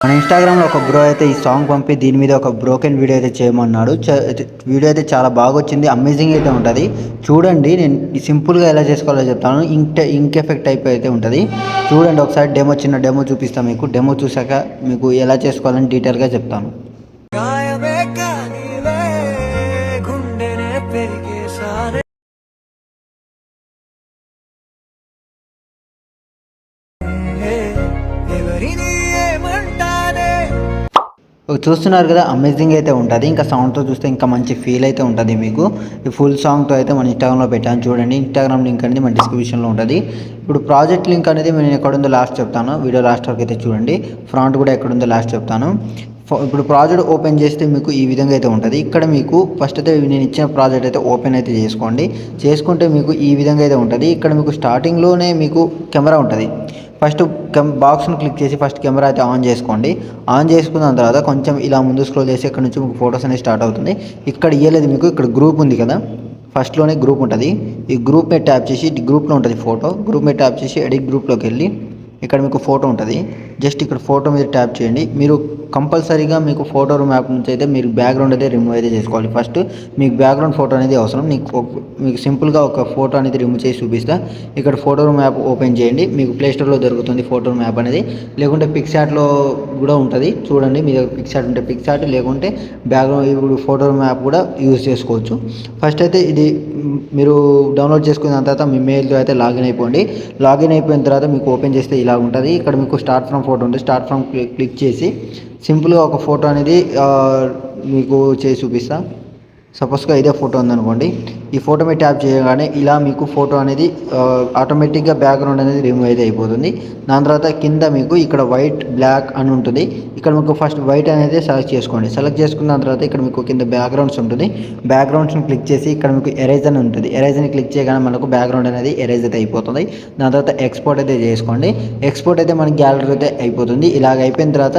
మన ఇన్స్టాగ్రామ్లో ఒక బ్రో అయితే ఈ సాంగ్ పంపి దీని మీద ఒక బ్రోకెన్ వీడియో అయితే చేయమన్నాడు. వీడియో అయితే చాలా బాగా వచ్చింది, అమేజింగ్ అయితే ఉంటుంది. చూడండి, నేను సింపుల్గా ఎలా చేసుకోవాలో చెప్తాను. ఇంక్ ఎఫెక్ట్ టైప్ అయితే ఉంటుంది. చూడండి, ఒకసారి చిన్న డెమో చూపిస్తాను మీకు. డెమో చూసాక మీకు ఎలా చేసుకోవాలని డీటెయిల్గా చెప్తాను. చూస్తున్నారు కదా, అమేజింగ్ అయితే ఉంటుంది. ఇంకా సౌండ్తో చూస్తే ఇంకా మంచి ఫీల్ అయితే ఉంటుంది మీకు. ఈ ఫుల్ సాంగ్తో అయితే మన ఇన్స్టాగ్రామ్లో పెట్టాను, చూడండి. ఇన్స్టాగ్రామ్ లింక్ అనేది మన డిస్క్రిప్షన్లో ఉంటుంది. ఇప్పుడు ప్రాజెక్ట్ లింక్ అనేది నేను ఎక్కడుందో లాస్ట్ చెప్తాను. వీడియో లాస్ట్ వరకు అయితే చూడండి. ఫ్రంట్ కూడా ఎక్కడుందో లాస్ట్ చెప్తాను. ఇప్పుడు ప్రాజెక్ట్ ఓపెన్ చేస్తే మీకు ఈ విధంగా అయితే ఉంటుంది. ఇక్కడ మీకు ఫస్ట్ అయితే నేను ఇచ్చిన ప్రాజెక్ట్ అయితే ఓపెన్ అయితే చేసుకోండి. చేసుకుంటే మీకు ఈ విధంగా అయితే ఉంటుంది. ఇక్కడ మీకు స్టార్టింగ్లోనే మీకు కెమెరా ఉంటుంది. ఫస్ట్ బాక్స్ను క్లిక్ చేసి ఫస్ట్ కెమెరా అయితే ఆన్ చేసుకోండి. ఆన్ చేసుకున్న తర్వాత కొంచెం ఇలా ముందు స్క్రోల్ చేసి ఇక్కడ నుంచి మీకు ఫొటోస్ అనేది స్టార్ట్ అవుతుంది. ఇక్కడ ఇవ్వలేదు మీకు, ఇక్కడ గ్రూప్ ఉంది కదా, ఫస్ట్లోనే గ్రూప్ ఉంటుంది. ఈ గ్రూప్ మీద ట్యాప్ చేసి గ్రూప్లో ఉంటుంది ఫోటో. గ్రూప్ మీద ట్యాప్ చేసి ఎడిట్ గ్రూప్లోకి వెళ్ళి ఇక్కడ మీకు ఫోటో ఉంటుంది. జస్ట్ ఇక్కడ ఫోటో మీద ట్యాప్ చేయండి. మీరు కంపల్సరీగా మీకు ఫోటో మ్యాప్ నుంచి అయితే మీరు బ్యాక్గ్రౌండ్ అయితే రిమూవ్ అయితే చేసుకోవాలి. ఫస్ట్ మీకు బ్యాక్గ్రౌండ్ ఫోటో అనేది అవసరం. మీకు సింపుల్గా ఒక ఫోటో అనేది రిమూవ్ చేసి చూపిస్తా. ఇక్కడ ఫోటో మ్యాప్ ఓపెన్ చేయండి. మీకు ప్లేస్టోర్లో దొరుకుతుంది ఫోటో మ్యాప్ అనేది, లేకుంటే పిక్సార్ట్లో కూడా ఉంటుంది. చూడండి, మీ దగ్గర పిక్సార్ట్ ఉంటే పిక్సార్ట్, లేకుంటే బ్యాక్గ్రౌండ్ ఇప్పుడు ఫోటో మ్యాప్ కూడా యూజ్ చేసుకోవచ్చు. ఫస్ట్ అయితే ఇది మీరు డౌన్లోడ్ చేసుకున్న తర్వాత మీ మెయిల్తో అయితే లాగిన్ అయిపోండి. లాగిన్ అయిపోయిన తర్వాత మీకు ఓపెన్ చేస్తే ఇలా ఉంటుంది. ఇక్కడ మీకు స్టార్ట్ ఫ్రమ్ ఫోటో ఉంది. స్టార్ట్ ఫ్రమ్ క్లిక్ చేసి సింపుల్గా ఒక ఫోటో అనేది మీకు చేసి చూపిస్తా. సపోజ్గా ఇదే ఫోటో ఉందనుకోండి. ఈ ఫోటో మీద ట్యాప్ చేయగానే ఇలా మీకు ఫోటో అనేది ఆటోమేటిక్గా బ్యాక్గ్రౌండ్ అనేది రిమూవ్ అయితే అయిపోతుంది. దాని తర్వాత కింద మీకు ఇక్కడ వైట్ బ్లాక్ అని ఉంటుంది. ఇక్కడ మీకు ఫస్ట్ వైట్ అనేది సెలెక్ట్ చేసుకోండి. సెలెక్ట్ చేసుకున్న తర్వాత ఇక్కడ మీకు కింద బ్యాక్గ్రౌండ్స్ ఉంటుంది. బ్యాక్గ్రౌండ్స్ని క్లిక్ చేసి ఇక్కడ మీకు ఎరేజ్ అని ఉంటుంది. ఎరేజ్ని క్లిక్ చేయగానే మనకు బ్యాక్గ్రౌండ్ అనేది ఎరేజ్ అయితే అయిపోతుంది. దాని తర్వాత ఎక్స్పోర్ట్ అయితే చేసుకోండి. ఎక్స్పోర్ట్ అయితే మనకి గ్యాలరీ అయితే అయిపోతుంది. ఇలాగ అయిపోయిన తర్వాత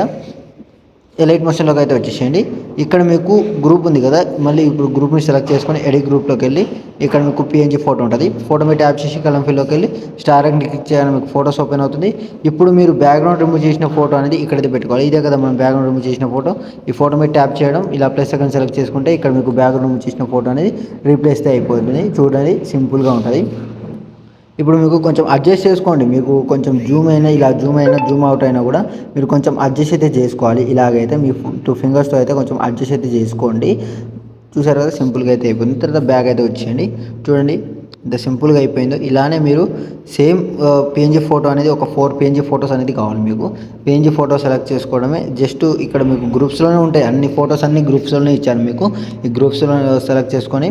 ఎలైట్ మోషన్లోకి అయితే వచ్చేసేయండి. ఇక్కడ మీకు గ్రూప్ ఉంది కదా, మళ్ళీ ఇప్పుడు గ్రూప్ని సెలెక్ట్ చేసుకొని ఎడిట్ గ్రూప్లోకి వెళ్ళి ఇక్కడ మీకు పిఎన్జీ ఫోటో ఉంటుంది. ఫోటో మీద ట్యాప్ చేసి కలం ఫిల్లోకి వెళ్ళి స్టార్ని క్లిక్ చేయాలని మీకు ఫోటోస్ ఓపెన్ అవుతుంది. ఇప్పుడు మీరు బ్యాక్గ్రౌండ్ రిమూవ్ చేసిన ఫోటో అనేది ఇక్కడైతే పెట్టుకోవాలి. ఇదే కదా మనం బ్యాక్గ్రౌండ్ రిమూవ్ చేసిన ఫోటో. ఈ ఫోటో మీద ట్యాప్ చేయడం, ఇలా ప్లస్ సెకండ్ సెలెక్ట్ చేసుకుంటే ఇక్కడ మీకు బ్యాక్గ్రౌండ్ రిమూవ్ చేసిన ఫోటో అనేది రీప్లేస్ అయిపోతుంది. చూడండి, సింపుల్గా ఉంటుంది. ఇప్పుడు మీకు కొంచెం అడ్జస్ట్ చేసుకోండి. మీకు కొంచెం జూమ్ అయినా, ఇలా జూమ్ అయినా, జూమ్ అవుట్ అయినా కూడా మీరు కొంచెం అడ్జస్ట్ అయితే చేసుకోవాలి. ఇలాగైతే మీ 2 ఫింగర్స్తో అయితే కొంచెం అడ్జస్ట్ అయితే చేసుకోండి. చూసారు కదా, సింపుల్గా అయితే అయిపోయింది. తర్వాత బ్యాగ్ అయితే వచ్చేయండి. చూడండి ఎంత సింపుల్గా అయిపోయిందో. ఇలానే మీరు సేమ్ పిఎన్జీ ఫోటో అనేది ఒక 4 పిఎన్జీ ఫొటోస్ అనేది కావాలి మీకు. పిఎన్జీ ఫోటో సెలెక్ట్ చేసుకోవడమే. జస్ట్ ఇక్కడ మీకు గ్రూప్స్లోనే ఉంటాయి, అన్ని ఫొటోస్ అన్ని గ్రూప్స్లోనే ఇచ్చాను మీకు. ఈ గ్రూప్స్లో సెలెక్ట్ చేసుకొని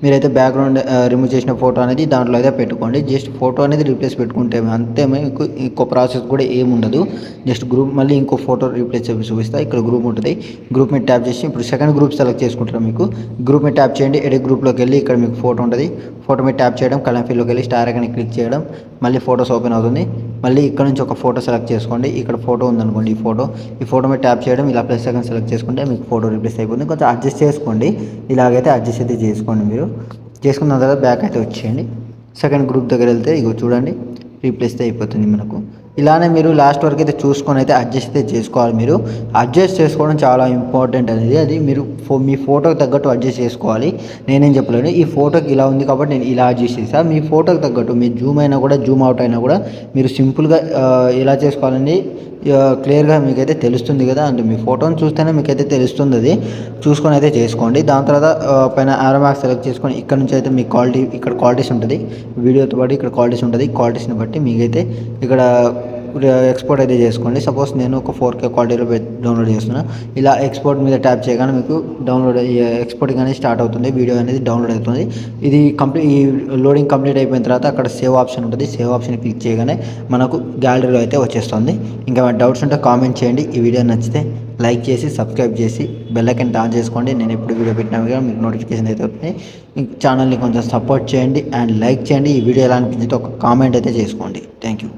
మీరైతే బ్యాక్గ్రౌండ్ రిమూవ్ చేసిన ఫోటో అనేది దాంట్లో అయితే పెట్టుకోండి. జస్ట్ ఫోటో అనేది రీప్లేస్ పెట్టుకుంటే అంతే, మీకు ఇంకో ప్రాసెస్ కూడా ఏముండదు. జస్ట్ గ్రూప్ మళ్ళీ ఇంకో ఫోటో రీప్లేస్ చేసి చూపిస్తా. ఇక్కడ గ్రూప్ ఉంటుంది. గ్రూప్ మీద ట్యాప్ చేసి ఇప్పుడు సెకండ్ గ్రూప్ సెలెక్ట్ చేసుకుంటారు. మీకు గ్రూప్ మీద ట్యాప్ చేయండి. ఎడిట్ గ్రూప్లోకి వెళ్ళి ఇక్కడ మీకు ఫోటో ఉంటుంది. ఫోటో మీద ట్యాప్ చేయడం, కలర్ ఫీల్డ్లోకి వెళ్ళి స్టార్ ఐకాన్ క్లిక్ చేయడం, మళ్ళీ ఫోటోస్ ఓపెన్ అవుతుంది. మళ్ళీ ఇక్కడ నుంచి ఒక ఫోటో సెలెక్ట్ చేసుకోండి. ఇక్కడ ఫోటో ఉందనుకోండి, ఈ ఫోటో మీద ట్యాప్ చేయడం, ఇలా ప్లస్ సెకండ్ సెలెక్ట్ చేసుకుంటే మీకు ఫోటో రీప్లేస్ అయిపోతుంది. కొంచెం అడ్జస్ట్ చేసుకోండి. ఇలాగైతే అడ్జస్ట్ అయితే చేసుకోండి. మీరు చేసుకున్న తర్వాత బ్యాక్ అయితే వచ్చేయండి. సెకండ్ గ్రూప్ దగ్గర వెళ్తే ఇగో చూడండి, రీప్లేస్ అయిపోతుంది మనకు. ఇలానే మీరు లాస్ట్ వరకు అయితే చూసుకొని అయితే అడ్జస్ట్ అయితే చేసుకోవాలి. మీరు అడ్జస్ట్ చేసుకోవడం చాలా ఇంపార్టెంట్ అనేది. అది మీరు మీ ఫోటోకి తగ్గట్టు అడ్జస్ట్ చేసుకోవాలి. నేనేం చెప్పలేను, ఈ ఫోటోకి ఇలా ఉంది కాబట్టి నేను ఇలా అడ్జస్ట్ చేస్తాను. మీ ఫోటోకి తగ్గట్టు మీరు జూమ్ అయినా కూడా, జూమ్ అవుట్ అయినా కూడా మీరు సింపుల్గా ఎలా చేసుకోవాలని క్లియర్గా మీకైతే తెలుస్తుంది కదా. అంటే మీ ఫోటోని చూస్తేనే మీకైతే తెలుస్తుంది. అది చూసుకొని అయితే చేసుకోండి. దాని తర్వాత పైన ఆరో మార్క్స్ సెలెక్ట్ చేసుకొని ఇక్కడ నుంచి అయితే మీ క్వాలిటీ, ఇక్కడ క్వాలిటీస్ ఉంటుంది. వీడియోతో పాటు ఇక్కడ క్వాలిటీస్ ఉంటుంది. క్వాలిటీస్ని బట్టి మీకైతే ఇక్కడ ఎక్స్పోర్ట్ అయితే చేసుకోండి. సపోజ్ నేను ఒక 4K క్వాలిటీలో డౌన్లోడ్ చేస్తున్నా. ఇలా ఎక్స్పోర్ట్ మీద ట్యాప్ చేయగానే మీకు డౌన్లోడ్ ఎక్స్పోర్టింగ్ అనేది స్టార్ట్ అవుతుంది. వీడియో అనేది డౌన్లోడ్ అవుతుంది. ఇది ఈ లోడింగ్ కంప్లీట్ అయిపోయిన తర్వాత అక్కడ సేవ్ ఆప్షన్ ఉంటుంది. సేవ్ ఆప్షన్ క్లిక్ చేయగానే మనకు గ్యాలరీలో అయితే వచ్చేస్తుంది. ఇంకా డౌట్స్ ఉంటే కామెంట్ చేయండి. ఈ వీడియో నచ్చితే లైక్ చేసి సబ్స్క్రైబ్ చేసి బెల్ ఐకాన్ ఆన్ చేసుకోండి. నేను ఎప్పుడు వీడియో పెట్టినా కూడా మీకు నోటిఫికేషన్ అయితే అవుతుంది. ఛానల్ని కొంచెం సపోర్ట్ చేయండి అండ్ లైక్ చేయండి. ఈ వీడియో ఎలా అనిపించిందో ఒక కామెంట్ అయితే చేసుకోండి. Thank you.